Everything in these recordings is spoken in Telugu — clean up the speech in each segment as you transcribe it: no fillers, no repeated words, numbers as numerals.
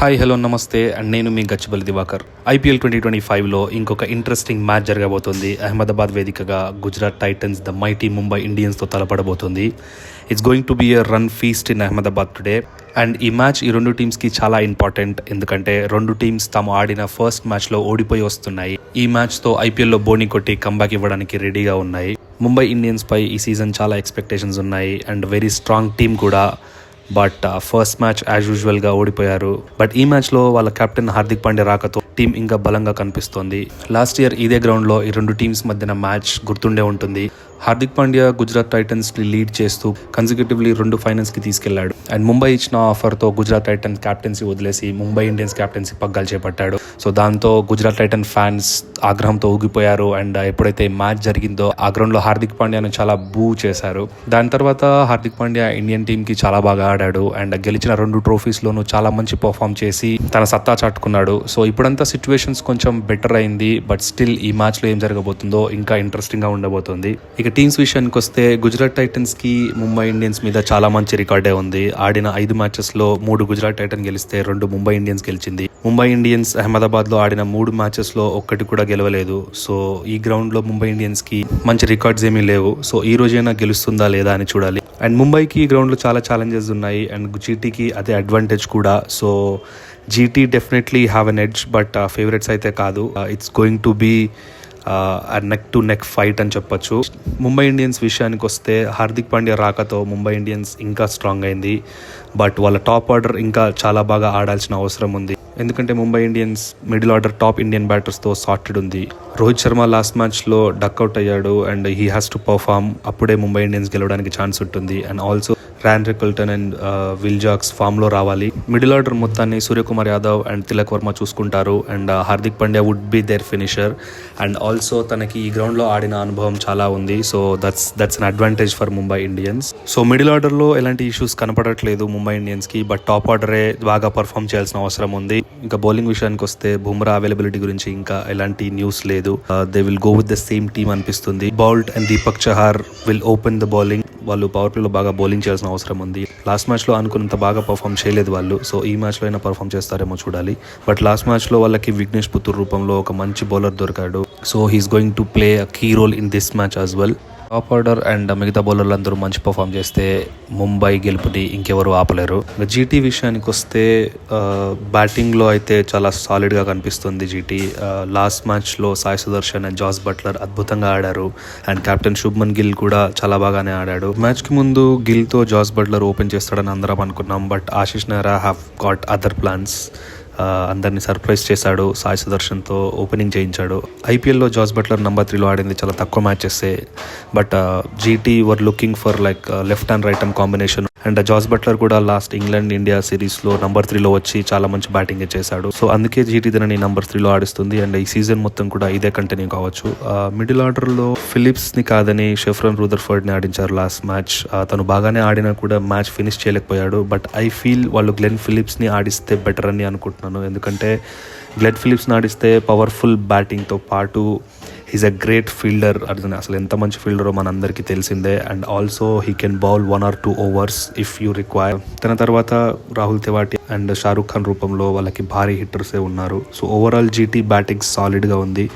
హాయ్ హలో నమస్తే అండ్ నేను మీ గచ్చిబల్లి దివాకర్. IPL 2025లో ఇంకొక ఇంట్రెస్టింగ్ మ్యాచ్ జరగబోతోంది. అహ్మదాబాద్ వేదికగా Gujarat Titans the mighty Mumbai ఇండియన్స్తో తలపడబోతోంది. It's going to be a run feast in Ahmedabad today. And ఈ మ్యాచ్ ఈ రెండు టీమ్స్కి చాలా ఇంపార్టెంట్, ఎందుకంటే రెండు టీమ్స్ తాము ఆడిన ఫస్ట్ మ్యాచ్లో ఓడిపోయి వస్తున్నాయి. ఈ మ్యాచ్తో IPLలో బోని కొట్టి కంబ్యాక్ ఇవ్వడానికి రెడీగా ఉన్నాయి. ముంబై ఇండియన్స్ పై ఈ సీజన్ చాలా ఎక్స్పెక్టేషన్స్ ఉన్నాయి అండ్ వెరీ స్ట్రాంగ్ టీమ్ కూడా. బట్ ఫస్ట్ మ్యాచ్ యాజ్ యూజువల్గా ఓడిపోయారు. బట్ ఈ మ్యాచ్లో వాళ్ళ కెప్టెన్ హార్దిక్ పాండ్యా రాకతో టీం ఇంకా బలంగా కనిపిస్తోంది. లాస్ట్ ఇయర్ ఇదే గ్రౌండ్లో ఈ రెండు టీమ్స్ మధ్యన మ్యాచ్ గుర్తుండే ఉంటుంది. హార్దిక్ పాండ్యా గుజరాత్ టైటన్స్ని లీడ్ చేస్తూ కన్సిక్యూటివ్లీ 2 ఫైనల్స్కి తీసుకెళ్లాడు. అండ్ ముంబై ఇచ్చిన ఆఫర్తో గుజరాత్ టైటన్స్ క్యాప్టెన్సీ వదిలేసి ముంబై ఇండియన్స్ క్యాప్టెన్సీ పగ్గాలు చేపట్టాడు. సో దాంతో గుజరాత్ టైటన్ ఫ్యాన్స్ ఆగ్రహంతో ఊగిపోయారు. అండ్ ఎప్పుడైతే మ్యాచ్ జరిగిందో ఆ గ్రౌండ్లో హార్దిక్ పాండ్యాను చాలా బూ చేశారు. దాని తర్వాత హార్దిక్ పాండ్యా ఇండియన్ టీంకి చాలా బాగా ఆడాడు అండ్ గెలిచిన 2 ట్రోఫీస్లోనూ చాలా మంచి పర్ఫామ్ చేసి తన సత్తా చాటుకున్నాడు. సో ఇప్పుడంతా సిచ్యువేషన్స్ కొంచెం బెటర్ అయింది. బట్ స్టిల్ ఈ మ్యాచ్లో ఏం జరగబోతుందో ఇంకా ఇంట్రెస్టింగ్గా ఉండబోతుంది. ఇక టీమ్స్ విషయానికి వస్తే గుజరాత్ టైటన్స్కి ముంబై ఇండియన్స్ మీద చాలా మంచి రికార్డే ఉంది. ఆడిన 5 మ్యాచెస్లో 3 గుజరాత్ టైటన్ గెలిస్తే 2 ముంబై ఇండియన్స్ గెలిచింది. ముంబై ఇండియన్స్ అహ్మదాబాద్లో ఆడిన 3 మ్యాచెస్లో ఒక్కటి కూడా గెలవలేదు. సో ఈ గ్రౌండ్లో ముంబై ఇండియన్స్కి మంచి రికార్డ్స్ ఏమీ లేవు. సో ఈ రోజైనా గెలుస్తుందా లేదా అని చూడాలి. అండ్ ముంబైకి ఈ గ్రౌండ్లో చాలా ఛాలెంజెస్ ఉన్నాయి అండ్ జీటీకి అదే అడ్వాంటేజ్ కూడా. So GT definitely have an edge, but favourites అయితే కాదు. It's going to be neck to neck fight అని చెప్పొచ్చు. ముంబై ఇండియన్స్ విషయానికి వస్తే హార్దిక్ పాండ్యా రాకతో ముంబై ఇండియన్స్ ఇంకా స్ట్రాంగ్ అయింది. బట్ వాళ్ళ టాప్ ఆర్డర్ ఇంకా చాలా బాగా ఆడాల్సిన అవసరం ఉంది. ఎందుకంటే Mumbai Indians middle order top Indian బ్యాటర్స్తో సార్టెడ్ ఉంది. రోహిత్ శర్మ లాస్ట్ మ్యాచ్లో డక్అవుట్ అయ్యాడు and he has to perform. అప్పుడే ముంబై ఇండియన్స్ గెలవడానికి ఛాన్స్ ఉంటుంది. And also Ryan Rickelton and Will Jacks ఫామ్లో రావాలి. మిడిల్ ఆర్డర్ మొత్తాన్ని సూర్యకుమార్ యాదవ్ అండ్ తిలక్ వర్మ చూసుకుంటారు. And Hardik Pandya would be there finisher. And also తనకి ఈ గ్రౌండ్లో ఆడిన అనుభవం చాలా ఉంది. So that's an advantage for Mumbai Indians. So middle ఆర్డర్లో ఎలాంటి ఇష్యూస్ కనపడట్లేదు ముంబై ఇండియన్స్కి. బట్ టాప్ ఆర్డరే బాగా పర్ఫామ్ చేయాల్సిన అవసరం ఉంది. ఇంకా బౌలింగ్ విషయానికి వస్తే బుమ్రా అవైలబిలిటీ గురించి ఇంకా ఎలాంటి న్యూస్ లేదు. They will go with the same team అనిపిస్తుంది. Boult and Deepak Chahar will open the bowling. వాళ్ళు పవర్ ప్లేలో బాగా బౌలింగ్ చేయాల్సిన అవసరం ఉంది. లాస్ట్ మ్యాచ్లో అనుకున్నంత బాగా పర్ఫామ్ చేయలేదు వాళ్ళు. సో ఈ మ్యాచ్లో అయినా పర్ఫామ్ చేస్తారేమో చూడాలి. బట్ లాస్ట్ మ్యాచ్లో వాళ్ళకి విఘ్నేష్ పుత్తూర్ రూపంలో ఒక మంచి బౌలర్ దొరికాడు. So he's going to play a key role in this match as well. Top order and మిగతా బౌలర్లు అందరూ మంచి పర్ఫామ్ చేస్తే ముంబై గెలుపుని ఇంకెవరు ఆపలేరు. జీటీ విషయానికి వస్తే బ్యాటింగ్లో అయితే చాలా సాలిడ్గా కనిపిస్తుంది జీటీ. లాస్ట్ మ్యాచ్లో Sai Sudharsan and Jos Buttler అద్భుతంగా ఆడారు. అండ్ కెప్టెన్ శుభ్మన్ గిల్ కూడా చాలా బాగానే ఆడాడు. మ్యాచ్కి ముందు గిల్తో జాస్ బట్లర్ ఓపెన్ చేస్తాడని అందరం అనుకున్నాం. But Ashish Nehra have got other plans. అందరినీ సర్ప్రైజ్ చేశాడు. సాయి సుదర్శన్తో ఓపెనింగ్ చేయించాడు. IPLలో జాస్ బట్లర్ నెంబర్ 3లో ఆడింది చాలా తక్కువ matches. But GT were looking for like left and right arm combination. And Jos Buttler కూడా లాస్ట్ ఇంగ్లాండ్ ఇండియా సిరీస్లో నెంబర్ 3లో వచ్చి చాలా మంచి బ్యాటింగ్ చేశాడు. సో అందుకే జీటీ తనని నెంబర్ 3లో ఆడిస్తుంది. అండ్ ఈ సీజన్ మొత్తం కూడా ఇదే కంటిన్యూ కావచ్చు. మిడిల్ ఆర్డర్లో ఫిలిప్స్ని కాదని షెఫ్రన్ రూదర్ఫర్డ్ని ఆడించారు లాస్ట్ మ్యాచ్. తను బాగానే ఆడినా కూడా మ్యాచ్ ఫినిష్ చేయలేకపోయాడు. బట్ ఐ ఫీల్ వాళ్ళు గ్లెన్ ఫిలిప్స్ని ఆడిస్తే బెటర్ అని అనుకుంటున్నాను. ఎందుకంటే గ్లెన్ ఫిలిప్స్ని ఆడిస్తే పవర్ఫుల్ బ్యాటింగ్తో పాటు ఈజ్ అ గ్రేట్ ఫీల్డర్. అసలు ఎంత మంచి ఫీల్డరో మనందరికీ తెలిసిందే. And also he can bowl 1 or 2 overs if you require. తన తర్వాత రాహుల్ తెవాటి అండ్ షారూక్ ఖాన్ రూపంలో వాళ్ళకి భారీ హిట్టర్సే ఉన్నారు. సో ఓవరాల్ జీటీ బ్యాటింగ్ సాలిడ్గా ఉంది.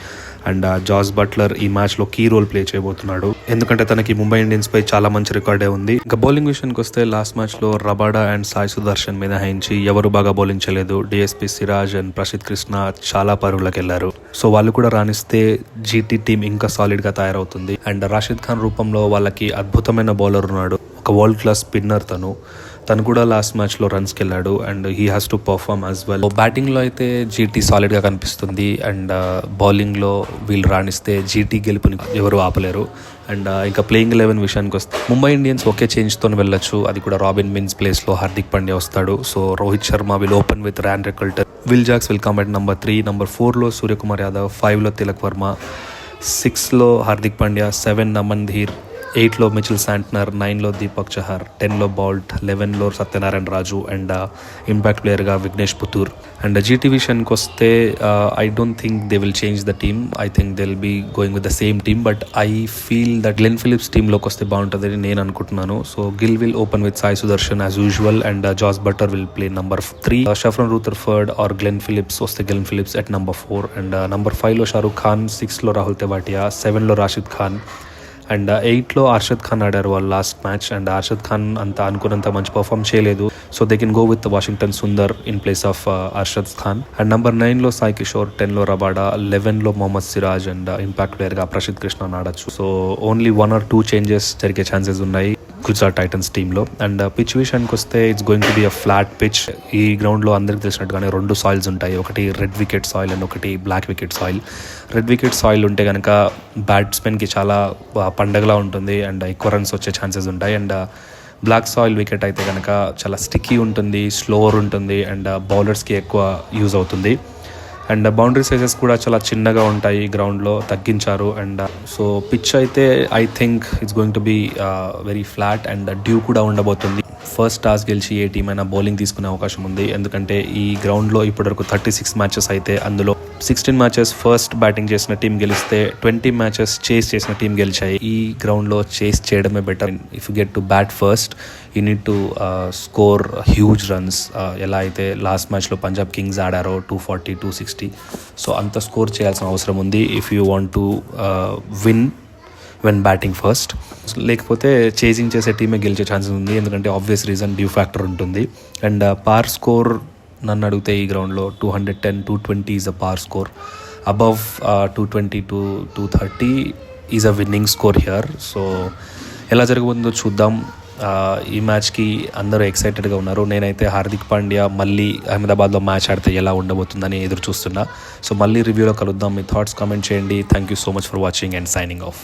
అండ్ జాస్ బట్లర్ ఈ మ్యాచ్లో కీ రోల్ ప్లే చేయబోతున్నాడు. ఎందుకంటే తనకి ముంబై ఇండియన్స్ పై చాలా మంచి రికార్డే ఉంది. ఇంకా బౌలింగ్ విషయానికి వస్తే లాస్ట్ మ్యాచ్లో రబాడా అండ్ సాయి సుదర్శన్ మీద హయించి ఎవరు బాగా బౌలింగ్ చేయలేదు. డిఎస్పీ సిరాజ్ అండ్ ప్రసిద్ కృష్ణ చాలా పరుగులకు వెళ్లారు. సో వాళ్ళు కూడా రాణిస్తే జీటీ టీం ఇంకా సాలిడ్గా తయారవుతుంది. అండ్ రాషిద్ ఖాన్ రూపంలో వాళ్ళకి అద్భుతమైన బౌలర్ ఉన్నాడు. ఒక వరల్డ్ క్లాస్ స్పిన్నర్ తను కూడా లాస్ట్ మ్యాచ్లో రన్స్కి వెళ్ళాడు. And he has to perform as well. బ్యాటింగ్లో అయితే జీటీ సాలిడ్గా కనిపిస్తుంది. అండ్ బౌలింగ్లో వీళ్ళు రాణిస్తే జీటీ గెలుపుని ఎవరు ఆపలేరు. అండ్ ఇంకా ప్లేయింగ్ 11 విషయానికి వస్తే ముంబై ఇండియన్స్ ఒకే చేంజ్తో వెళ్ళొచ్చు. అది కూడా రాబిన్ మిన్స్ ప్లేస్లో హార్దిక్ పాండ్యా వస్తాడు. So Rohit Sharma will open with Ryan Rickelton. Will Jacks will come at number 3. Number 4లో సూర్యకుమార్ యాదవ్, 5లో తిలక్ వర్మ, 6లో హార్దిక్ పాండ్యా, 7 అమన్ ధీర్, 8లో మిచిల్ శాంట్నర్, 9లో దీపక్ చహర్, 10లో బాల్ట్, 11లో సత్యనారాయణ రాజు అండ్ ఇంపాక్ట్ ప్లేయర్గా విఘ్నేష్ పుత్తూర్. అండ్ జీటీ విషయానికి వస్తే I don't think they will change the team. I think they will be going with the same team, but I feel that Glenn Phillips టీంలోకి వస్తే బాగుంటుందని నేను అనుకుంటున్నాను. So Gill will open with Sai Sudharsan as usual and Jos Buttler will play number 3. Sherfane Rutherford or Glenn Phillips వస్తే Glenn Phillips at number 4 and number 5లో షారూక్ ఖాన్, 6లో రాహుల్ తెవాటియా, 7లో రాషిద్ ఖాన్ అండ్ 8లో అర్షద్ ఖాన్ ఆడారు వాళ్ళ last match. And Arshad Khan అంత అనుకున్నంత మంచి పర్ఫామ్ చేయలేదు. So they can go with Washington Sundar in place of Arshad Khan. And number 9లో సాయి కిషోర్, 10లో రబాడా, 11లో మొహమ్మద్ సిరాజ్ అండ్ ఇంపాక్ట్ ప్లేయర్గా ప్రసిద్ధ్ కృష్ణ ఆడచ్చు. సో ఓన్లీ 1 or 2 చేంజెస్ జరిగే ఛాన్సెస్ ఉన్నాయి గుజరాత్ టైటన్స్ టీంలో. అండ్ పిచ్ విషయానికి వస్తే it's going to be a flat pitch. ఈ గ్రౌండ్లో అందరికి తెలిసినట్టుగానే 2 సాయిల్స్ ఉంటాయి, ఒకటి రెడ్ వికెట్ సాయిల్ అండ్ ఒకటి black wicket soil. Red wicket soil ఉంటే కనుక బ్యాట్స్మెన్కి చాలా పండగలా ఉంటుంది అండ్ ఎక్కువ రన్స్ వచ్చే ఛాన్సెస్ ఉంటాయి. అండ్ బ్లాక్ సాయిల్ వికెట్ అయితే కనుక చాలా స్టిక్కీ ఉంటుంది, స్లోవర్ ఉంటుంది అండ్ బౌలర్స్కి ఎక్కువ యూజ్ అవుతుంది. అండ్ బౌండరీ సైజెస్ కూడా చాలా చిన్నగా ఉంటాయి గ్రౌండ్లో, తగ్గించారు. అండ్ సో పిచ్ అయితే I think it's going to be very flat and dew కూడా ఉండబోతుంది. ఫస్ట్ టాస్ గెలిచి ఏ టీం అయినా బౌలింగ్ తీసుకునే అవకాశం ఉంది, ఎందుకంటే ఈ గ్రౌండ్లో ఇప్పటివరకు 36 మ్యాచెస్ అయితే అందులో 16 మ్యాచెస్ ఫస్ట్ బ్యాటింగ్ చేసిన టీం గెలిస్తే 20 మ్యాచెస్ చేస్ చేసిన టీం గెలిచాయి. ఈ గ్రౌండ్లో చేస్ చేయడమే better. If you get to bat first you need to score huge runs. ఎలా అయితే లాస్ట్ మ్యాచ్లో పంజాబ్ కింగ్స్ ఆడారో 240, 260, సో అంత స్కోర్ చేయాల్సిన అవసరం ఉంది if you want to win when batting first. లేకపోతే చేజింగ్ చేసే టీమే గెలిచే ఛాన్సెస్ ఉంది, ఎందుకంటే ఆబ్వియస్ రీజన్ డ్యూ ఫ్యాక్టర్ ఉంటుంది. అండ్ పార్ స్కోర్ నన్ను అడిగితే ఈ గ్రౌండ్లో 210, 220 ఈజ్ అ పార్ score. Above 220 to 230 is a winnowing score here. So ఎలా జరగబోతుందో చూద్దాం. ఈ మ్యాచ్కి అందరూ ఎక్సైటెడ్గా ఉన్నారు. నేనైతే హార్దిక్ పాండ్యా మళ్ళీ అహ్మదాబాద్లో మ్యాచ్ ఆడితే ఎలా ఉండబోతుందని ఎదురు చూస్తున్నా. సో మళ్ళీ రివ్యూలో కలుద్దాం. మీ థాట్స్ కామెంట్ చేయండి. Thank you so much for watching and signing off.